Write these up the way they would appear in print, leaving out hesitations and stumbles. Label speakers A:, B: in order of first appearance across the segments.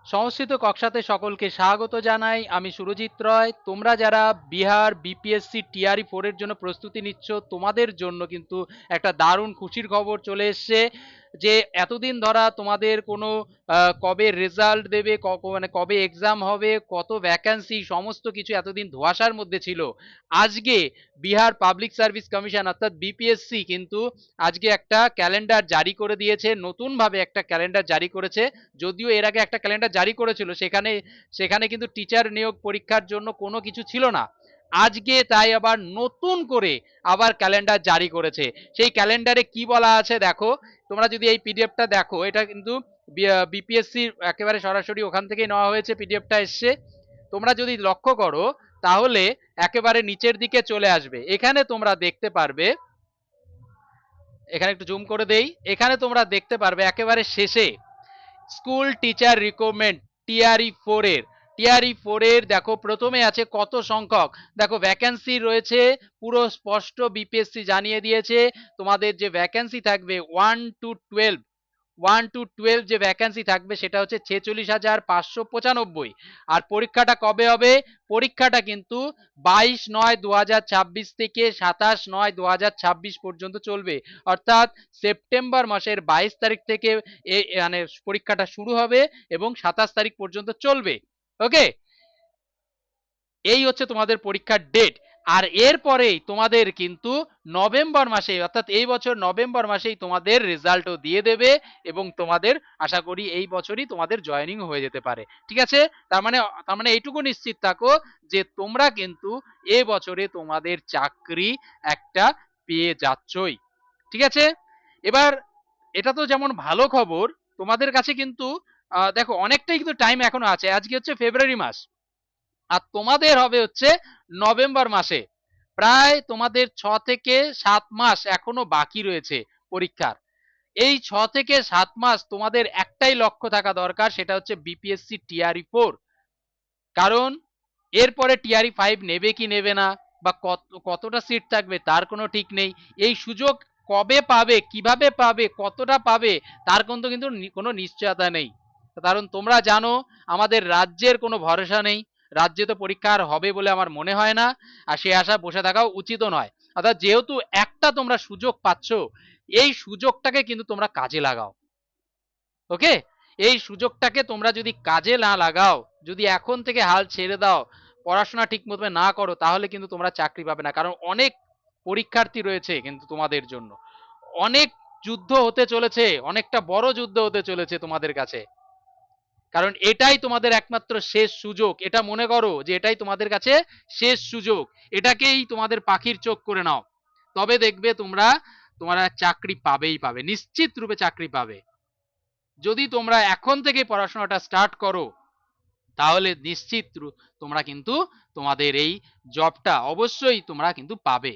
A: সংস্কৃত কক্ষাতে সকলকে স্বাগত জানাই। আমি সুরজিৎ রয়। তোমরা যারা বিহার বিপিএসসি টিআরই 4 এর জন্য প্রস্তুতি নিচ্ছ, তোমাদের জন্য কিন্তু একটা দারুণ খুশির খবর চলে এসছে যে এতদিন ধরা তোমাদের কোনো কবে রেজাল্ট দেবে, মানে কবে এক্সাম হবে, কত ভ্যাকান্সি, সমস্ত কিছু এতদিন ধোঁয়াশার মধ্যে ছিল। আজকে বিহার পাবলিক সার্ভিস কমিশন অর্থাৎ বিপিএসসি কিন্তু আজকে একটা ক্যালেন্ডার জারি করে দিয়েছে, নতুনভাবে একটা ক্যালেন্ডার জারি করেছে। যদিও এর আগে একটা ক্যালেন্ডার জারি করেছিল, সেখানে সেখানে কিন্তু টিচার নিয়োগ পরীক্ষার জন্য কোনো কিছু ছিল না। আজকে তাই আবার নতুন করে আবার ক্যালেন্ডার জারি করেছে। সেই ক্যালেন্ডারে কি বলা আছে দেখো, তোমরা যদি এই পিডিএফটা দেখো, এটা কিন্তু বিপিএসসি একেবারে সরাসরি ওখান থেকেই নেওয়া হয়েছে, পিডিএফটা এসছে। তোমরা যদি লক্ষ্য করো তাহলে একেবারে নিচের দিকে চলে আসবে, এখানে তোমরা দেখতে পারবে, এখানে একটু জুম করে দেই, এখানে তোমরা দেখতে পারবে একেবারে শেষে স্কুল টিচার রিক্রুটমেন্ট টিআরই 4 এর, টিআরই 4 এর দেখো প্রথমে আছে কত সংখ্যক, দেখো ভ্যাকেন্সি রয়েছে পুরো স্পষ্ট, বিপিএসসি জানিয়ে দিয়েছে তোমাদের যে ভ্যাকেন্সি থাকবে 1 to 12 যে ভ্যাকেন্সি থাকবে সেটা হচ্ছে 46,595। আর পরীক্ষাটা কবে হবে? পরীক্ষাটা কিন্তু 22/9/2026 থেকে 27/9/2026 পর্যন্ত চলবে। অর্থাৎ সেপ্টেম্বর মাসের 22 তারিখ থেকে মানে পরীক্ষাটা শুরু হবে এবং 27 তারিখ পর্যন্ত চলবে। ওকে, এই হচ্ছে তোমাদের পরীক্ষার ডেট। আর এরপরেই তোমাদের কিন্তু নভেম্বর মাসে, অর্থাৎ এই বছর নভেম্বর মাসেই তোমাদের রেজাল্টও দিয়ে দেবে এবং তোমাদের আশা করি এই বছরই তোমাদের জয়েনিং হয়ে যেতে পারে। ঠিক আছে, তার মানে এইটুকু নিশ্চিত থাকো যে তোমরা কিন্তু এ বছরে তোমাদের চাকরি একটা পেয়ে যাচ্ছই। ঠিক আছে, এবার এটা তো যেমন ভালো খবর, তোমাদের কাছে কিন্তু দেখো অনেকটাই কিন্তু টাইম এখনো আছে। আজকে হচ্ছে ফেব্রুয়ারি মাস, আর তোমাদের হবে হচ্ছে নভেম্বর মাসে। প্রায় তোমাদের 6 থেকে 7 মাস এখনো বাকি রয়েছে পরীক্ষার। এই 6 থেকে 7 মাস তোমাদের একটাই লক্ষ্য থাকা দরকার, সেটা হচ্ছে বিপিএসসি টিআরই 4। কারণ এরপরে টিআরই 5 নেবে কি নেবে না, বা কতটা সিট থাকবে তার কোনো ঠিক নেই। এই সুযোগ কবে পাবে, কিভাবে পাবে, কতটা পাবে, তার কিন্তু কোনো নিশ্চয়তা নেই। কারণ তোমরা জানো আমাদের রাজ্যের কোনো ভরসা নেই, রাজ্যে তো পরীক্ষা আর হবে বলে আমার মনে হয় না, আর সে আশা বসে থাকাও উচিতও নয়। অর্থাৎ যেহেতু একটা তোমরা সুযোগ পাচ্ছ, এই সুযোগটাকে কিন্তু তোমরা কাজে লাগাও। ওকে, এই সুযোগটাকে তোমরা যদি কাজে না লাগাও, যদি এখন থেকে হাল ছেড়ে দাও, পড়াশোনা ঠিক মতো না করো, তাহলে কিন্তু তোমরা চাকরি পাবে না। কারণ অনেক পরীক্ষার্থী রয়েছে কিন্তু তোমাদের জন্য, অনেক যুদ্ধ হতে চলেছে, অনেকটা বড় যুদ্ধ হতে চলেছে তোমাদের কাছে। কারণ এটাই তোমাদের একমাত্র শেষ সুযোগ, এটা মনে করো যে এটাই তোমাদের কাছে শেষ সুযোগ। এটাকেই তোমাদের পাখির চোখ করে নাও, তবে দেখবে তোমরা চাকরি পাবেই পাবে, নিশ্চিত রূপে চাকরি পাবে। যদি তোমরা এখন থেকে পড়াশোনাটা স্টার্ট করো, তাহলে নিশ্চিত তোমরা কিন্তু তোমাদের এই জবটা অবশ্যই তোমরা কিন্তু পাবে।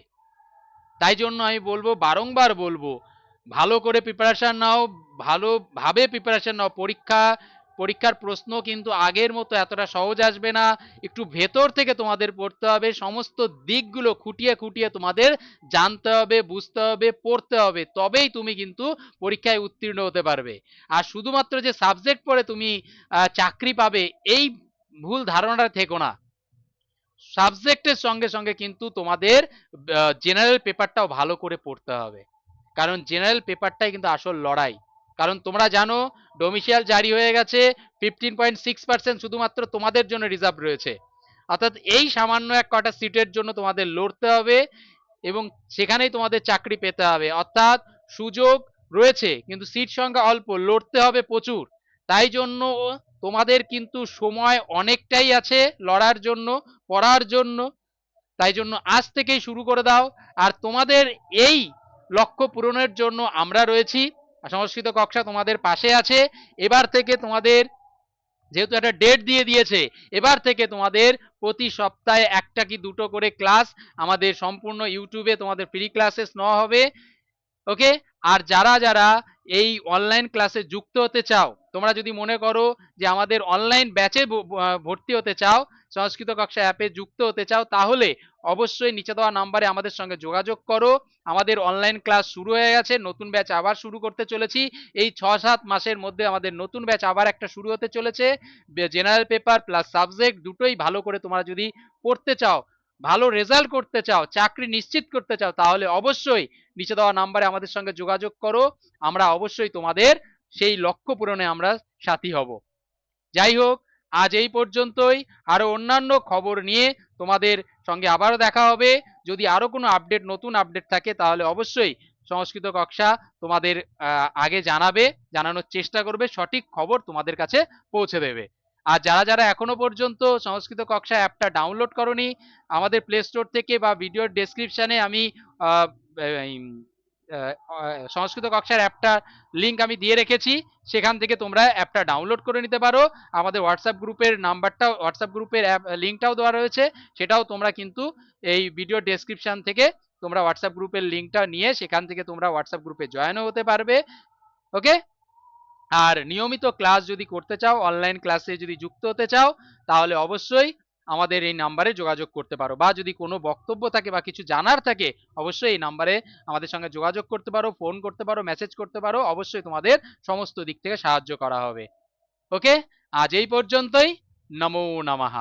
A: তাই জন্য আমি বলবো, বারংবার বলবো, ভালো করে প্রিপারেশন নাও, ভালোভাবে প্রিপারেশন নাও। পরীক্ষার প্রশ্ন কিন্তু আগের মতো এতটা সহজ আসবে না, একটু ভেতর থেকে তোমাদের পড়তে হবে, সমস্ত দিকগুলো খুঁটিয়ে খুঁটিয়ে তোমাদের জানতে হবে, বুঝতে হবে, পড়তে হবে, তবেই তুমি কিন্তু পরীক্ষায় উত্তীর্ণ হতে পারবে। আর শুধুমাত্র যে সাবজেক্ট পড়ে তুমি চাকরি পাবে, এই ভুল ধারণাটা থেকো না। সাবজেক্টের সঙ্গে সঙ্গে কিন্তু তোমাদের জেনারেল পেপারটাও ভালো করে পড়তে হবে, কারণ জেনারেল পেপারটাই কিন্তু আসল লড়াই। কারণ তোমরা জানো ডোমিসিয়াল জারি হয়ে গেছে, 15.6% শুধুমাত্র তোমাদের জন্য রিজার্ভ রয়েছে। অর্থাৎ এই সামান্য এক কটা সিটের জন্য তোমাদের লড়তে হবে এবং সেখানেই তোমাদের চাকরি পেতে হবে। অর্থাৎ সুযোগ রয়েছে কিন্তু সিট সংখ্যা অল্প, লড়তে হবে প্রচুর। তাই জন্য তোমাদের কিন্তু সময় অনেকটাই আছে লড়ার জন্য, পড়ার জন্য। তাই জন্য আজ থেকেই শুরু করে দাও। আর তোমাদের এই লক্ষ্য পূরণের জন্য আমরা রয়েছি, সংস্কৃত কক্ষা তোমাদের পাশে আছে। এবার থেকে তোমাদের যেহেতু একটা ডেট দিয়ে দিয়েছে, এবার থেকে তোমাদের প্রতি সপ্তাহে একটা কি দুটো করে ক্লাস আমাদের সম্পূর্ণ ইউটিউবে তোমাদের ফ্রি ক্লাসেস নেওয়া হবে। ওকে, আর যারা যারা এই অনলাইন ক্লাসে যুক্ত হতে চাও, তোমরা যদি মনে করো যে আমাদের অনলাইন ব্যাচে ভর্তি হতে চাও, সংস্কৃত কক্ষা অ্যাপে যুক্ত হতে চাও তাহলে অবশ্যই নিচে দেওয়া নাম্বারে আমাদের সঙ্গে যোগাযোগ করো। আমাদের অনলাইন ক্লাস শুরু হয়ে গেছে, নতুন ব্যাচ আবার শুরু করতে চলেছি। এই 6-7 মাসের মধ্যে আমাদের নতুন ব্যাচ আবার একটা শুরু হতে চলেছে। জেনারেল পেপার প্লাস সাবজেক্ট দুটোই ভালো করে তোমরা যদি পড়তে চাও, ভালো রেজাল্ট করতে চাও, চাকরি নিশ্চিত করতে চাও, তাহলে অবশ্যই নিচে দেওয়া নাম্বারে আমাদের সঙ্গে যোগাযোগ করো। আমরা অবশ্যই তোমাদের সেই লক্ষ্য পূরণে আমরা সাথী হব। যাই হোক, আজ এই পর্যন্তই। আরো অন্যান্য খবর নিয়ে তোমাদের সঙ্গে আবারও দেখা হবে। যদি আরো কোনো আপডেট, নতুন আপডেট থাকে তাহলে অবশ্যই সংস্কৃত কক্ষা তোমাদের আগে জানাবে, জানানোর চেষ্টা করবে, সঠিক খবর তোমাদের কাছে পৌঁছে দেবে। আর যারা যারা এখনো পর্যন্ত সংস্কৃত কক্ষা অ্যাপটা ডাউনলোড করনি, আমাদের প্লে স্টোর থেকে বা ভিডিওর ডেসক্রিপশনে আমি আহ, এই, সংস্কৃত কক্ষার অ্যাপটা লিঙ্ক আমি দিয়ে রেখেছি, সেখান থেকে তোমরা অ্যাপটা ডাউনলোড করে নিতে পারো। আমাদের হোয়াটসঅ্যাপ গ্রুপের নাম্বারটাও, হোয়াটসঅ্যাপ গ্রুপের অ্যাপ লিঙ্কটাও দেওয়া রয়েছে, সেটাও তোমরা কিন্তু এই ভিডিও ডেসক্রিপশন থেকে তোমরা হোয়াটসঅ্যাপ গ্রুপের লিঙ্কটা নিয়ে সেখান থেকে তোমরা হোয়াটসঅ্যাপ গ্রুপে জয়েনও হতে পারবে। ওকে, আর নিয়মিত ক্লাস যদি করতে চাও, অনলাইন ক্লাসে যদি যুক্ত হতে চাও, তাহলে অবশ্যই আমাদের এই নাম্বারে যোগাযোগ করতে পারো, বা যদি কোনো বক্তব্য থাকে বা কিছু জানার থাকে অবশ্যই এই নাম্বারে আমাদের সঙ্গে যোগাযোগ করতে পারো, ফোন করতে পারো, মেসেজ করতে পারো, অবশ্যই তোমাদের সমস্ত দিক থেকে সাহায্য করা হবে। ওকে, আজ এই পর্যন্তই। নমো নমঃ।